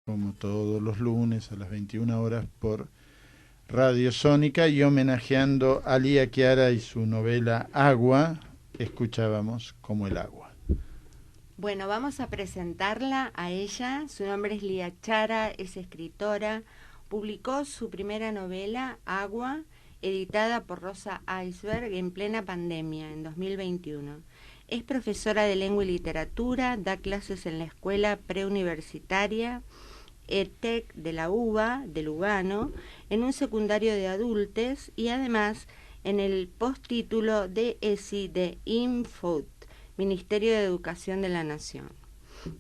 como todos los lunes a las 21 horas por Radio Sónica, y homenajeando a Lía Chiara y su novela Agua, escuchábamos Como el agua. Bueno, vamos a presentarla a ella. Su nombre es Lía Chiara, es escritora. Publicó su primera novela, Agua, editada por Rosa Iceberg en plena pandemia, en 2021. Es profesora de lengua y literatura, da clases en la escuela preuniversitaria ETEC de la UBA de Lugano, en un secundario de adultos y además en el postítulo de ESI de INFOT, Ministerio de Educación de la Nación.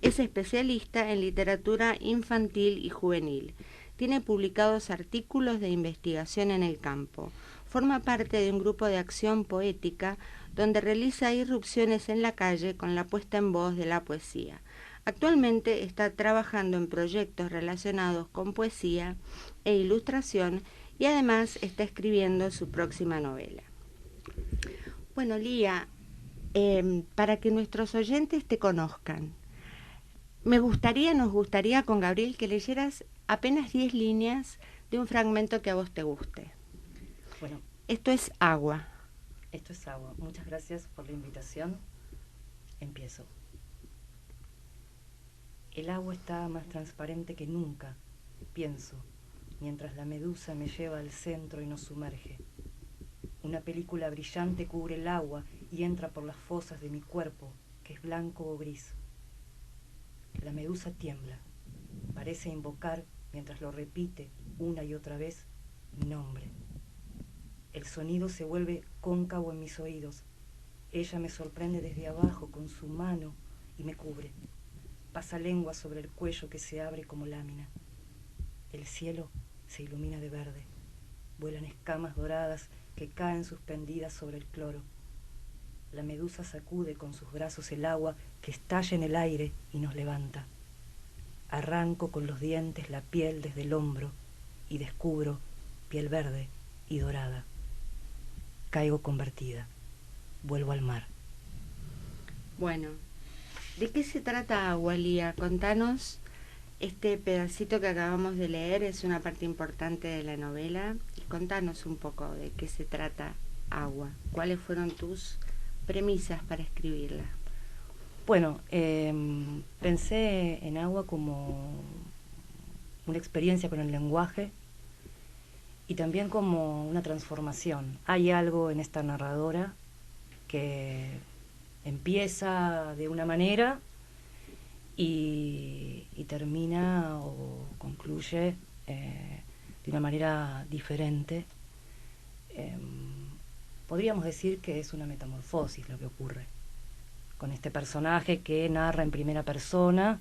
Es especialista en literatura infantil y juvenil. Tiene publicados artículos de investigación en el campo. Forma parte de un grupo de acción poética donde realiza irrupciones en la calle con la puesta en voz de la poesía. Actualmente está trabajando en proyectos relacionados con poesía e ilustración y además está escribiendo su próxima novela. Bueno, Lía, para que nuestros oyentes te conozcan, nos gustaría con Gabriel que leyeras apenas 10 líneas de un fragmento que a vos te guste. Bueno, Esto es Agua. esto es Agua. Muchas gracias por la invitación. Empiezo. El agua está más transparente que nunca, pienso, mientras la medusa me lleva al centro y nos sumerge. Una película brillante cubre el agua y entra por las fosas de mi cuerpo, que es blanco o gris. La medusa tiembla, parece invocar, mientras lo repite una y otra vez, mi nombre. El sonido se vuelve cóncavo en mis oídos. Ella me sorprende desde abajo con su mano y me cubre. Pasa lengua sobre el cuello que se abre como lámina. El cielo se ilumina de verde. Vuelan escamas doradas que caen suspendidas sobre el cloro. La medusa sacude con sus brazos el agua que estalla en el aire y nos levanta. Arranco con los dientes la piel desde el hombro y descubro piel verde y dorada. Caigo convertida. Vuelvo al mar. Bueno, ¿de qué se trata Agua, Lía? Contanos. Este pedacito que acabamos de leer es una parte importante de la novela. Y contanos un poco de qué se trata Agua. ¿Cuáles fueron tus premisas para escribirla? Bueno, pensé en Agua como una experiencia con el lenguaje y también como una transformación. Hay algo en esta narradora que empieza de una manera y termina o concluye de una manera diferente. Podríamos decir que es una metamorfosis lo que ocurre con este personaje que narra en primera persona,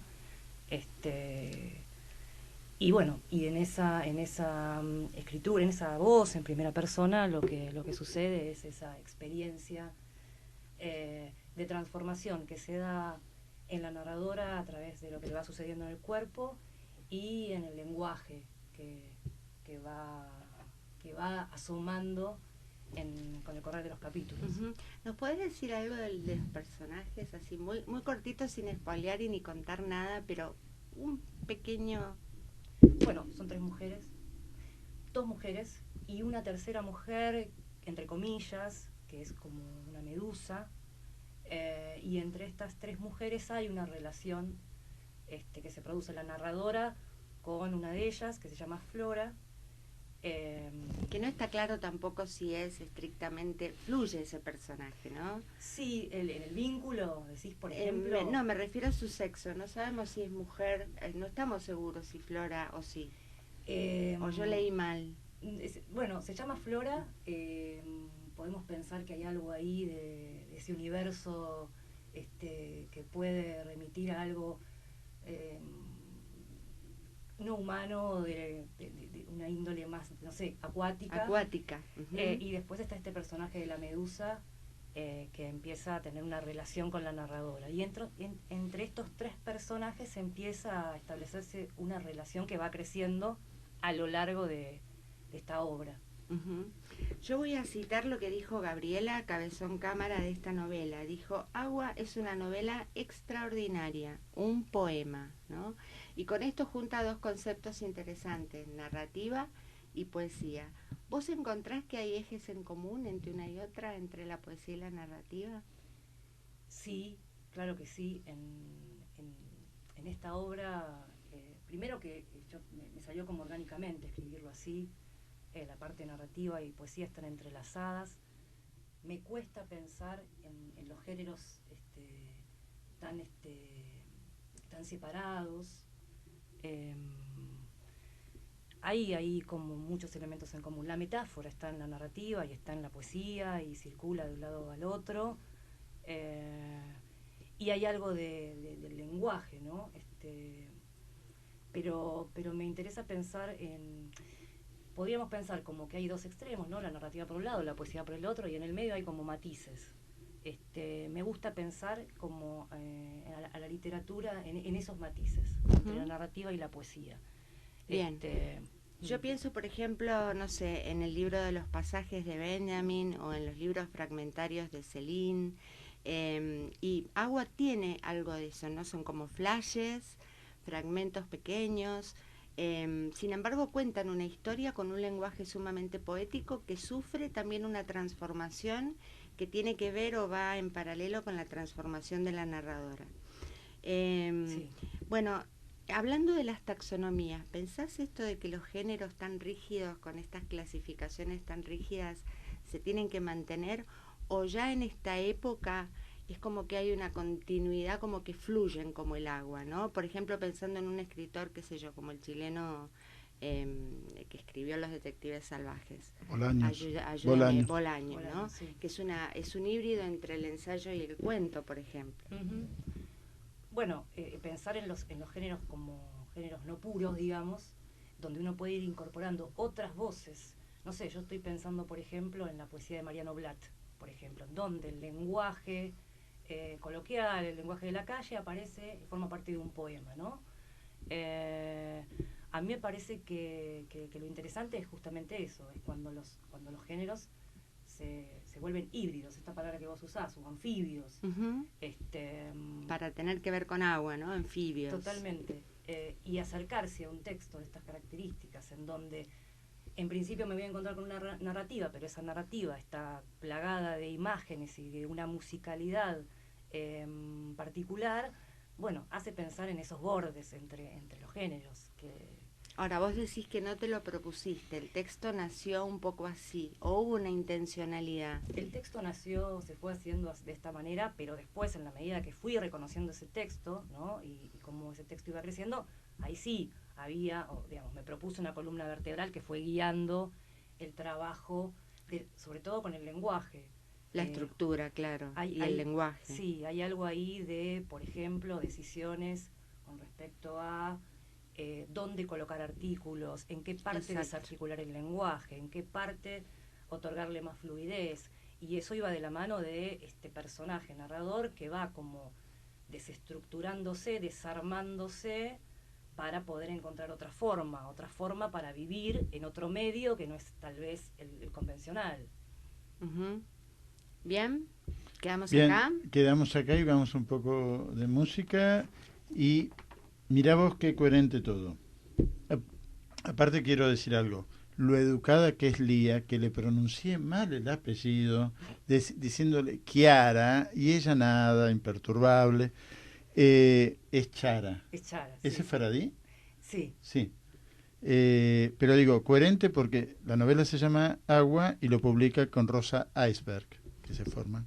y bueno, y en esa escritura, en esa voz en primera persona, lo que sucede es esa experiencia de transformación que se da en la narradora a través de lo que le va sucediendo en el cuerpo y en el lenguaje que va asomando con el correr de los capítulos. Uh-huh. ¿Nos podés decir algo de los personajes, así muy, muy cortito, sin spoilear y ni contar nada, pero un pequeño... Bueno, son 3 mujeres, 2 mujeres y una tercera mujer, entre comillas, que es como una medusa, y entre estas 3 mujeres hay una relación que se produce la narradora con una de ellas, que se llama Flora. Que no está claro tampoco si es estrictamente, fluye ese personaje, ¿no? Sí, en el vínculo, decís, por ejemplo... No, me refiero a su sexo, no sabemos si es mujer, no estamos seguros si Flora o sí. O yo leí mal. Bueno, se llama Flora, podemos pensar que hay algo ahí de ese universo que puede remitir a algo no humano, de una índole más, no sé, acuática. Uh-huh. Y después está este personaje de la medusa que empieza a tener una relación con la narradora. Y entre estos 3 personajes empieza a establecerse una relación que va creciendo a lo largo de esta obra. Uh-huh. Yo voy a citar lo que dijo Gabriela Cabezón Cámara de esta novela. Dijo: Agua es una novela extraordinaria, un poema, ¿no? Y con esto junta dos conceptos interesantes, narrativa y poesía. ¿Vos encontrás que hay ejes en común entre una y otra, entre la poesía y la narrativa? Sí, claro que sí. En esta obra, primero que me salió como orgánicamente escribirlo así, la parte narrativa y poesía están entrelazadas. Me cuesta pensar en los géneros tan separados. Hay como muchos elementos en común. La metáfora está en la narrativa y está en la poesía y circula de un lado al otro. Y hay algo del lenguaje, ¿no? Pero me interesa pensar podríamos pensar como que hay dos extremos, ¿no? La narrativa por un lado, la poesía por el otro, y en el medio hay como matices. Me gusta pensar como a la literatura en esos matices, entre la narrativa y la poesía. Bien. Yo pienso, por ejemplo, no sé, en el libro de los pasajes de Benjamin o en los libros fragmentarios de Céline, y Agua tiene algo de eso, ¿no? Son como flashes, fragmentos pequeños. Sin embargo, cuentan una historia con un lenguaje sumamente poético que sufre también una transformación que tiene que ver o va en paralelo con la transformación de la narradora. Sí. Bueno, hablando de las taxonomías, ¿pensás esto de que los géneros tan rígidos, con estas clasificaciones tan rígidas, se tienen que mantener, o ya en esta época es como que hay una continuidad, como que fluyen como el agua, ¿no? Por ejemplo, pensando en un escritor, qué sé yo, como el chileno que escribió Los Detectives Salvajes, Bolaños, ¿no? Sí. Que es un híbrido entre el ensayo y el cuento, por ejemplo. Uh-huh. Bueno, pensar en los géneros como géneros no puros, digamos, donde uno puede ir incorporando otras voces. No sé, yo estoy pensando, por ejemplo, en la poesía de Mariano Blatt, por ejemplo, donde el lenguaje coloquial, el lenguaje de la calle aparece y forma parte de un poema, ¿no? A mí me parece que lo interesante es justamente eso, es cuando los géneros se vuelven híbridos, esta palabra que vos usás, o anfibios. Uh-huh. Para tener que ver con agua, ¿no? Anfibios. Totalmente. Y acercarse a un texto de estas características, en donde en principio me voy a encontrar con una narrativa, pero esa narrativa está plagada de imágenes y de una musicalidad particular, bueno, hace pensar en esos bordes entre los géneros. Ahora, vos decís que no te lo propusiste, el texto nació un poco así, o hubo una intencionalidad. El texto nació, se fue haciendo de esta manera, pero después, en la medida que fui reconociendo ese texto, ¿no? Y cómo ese texto iba creciendo, ahí sí había, me propuse una columna vertebral que fue guiando el trabajo, sobre todo con el lenguaje. La estructura, claro, y el lenguaje. Sí, hay algo ahí de, por ejemplo, decisiones con respecto a dónde colocar artículos, en qué parte Exacto. desarticular el lenguaje, en qué parte otorgarle más fluidez. Y eso iba de la mano de este personaje narrador que va como desestructurándose, desarmándose, para poder encontrar otra forma para vivir en otro medio que no es tal vez el convencional. Uh-huh. Bien, quedamos acá y vamos un poco de música y mirá vos qué coherente todo. Aparte quiero decir algo, lo educada que es Lía, que le pronuncié mal el apellido, diciéndole Chiara, y ella nada, imperturbable. Es Chara. Es Chara. ¿Ese es Faradí? Sí. Sí. Pero digo, coherente porque la novela se llama Agua y lo publica con Rosa Iceberg, que se forma.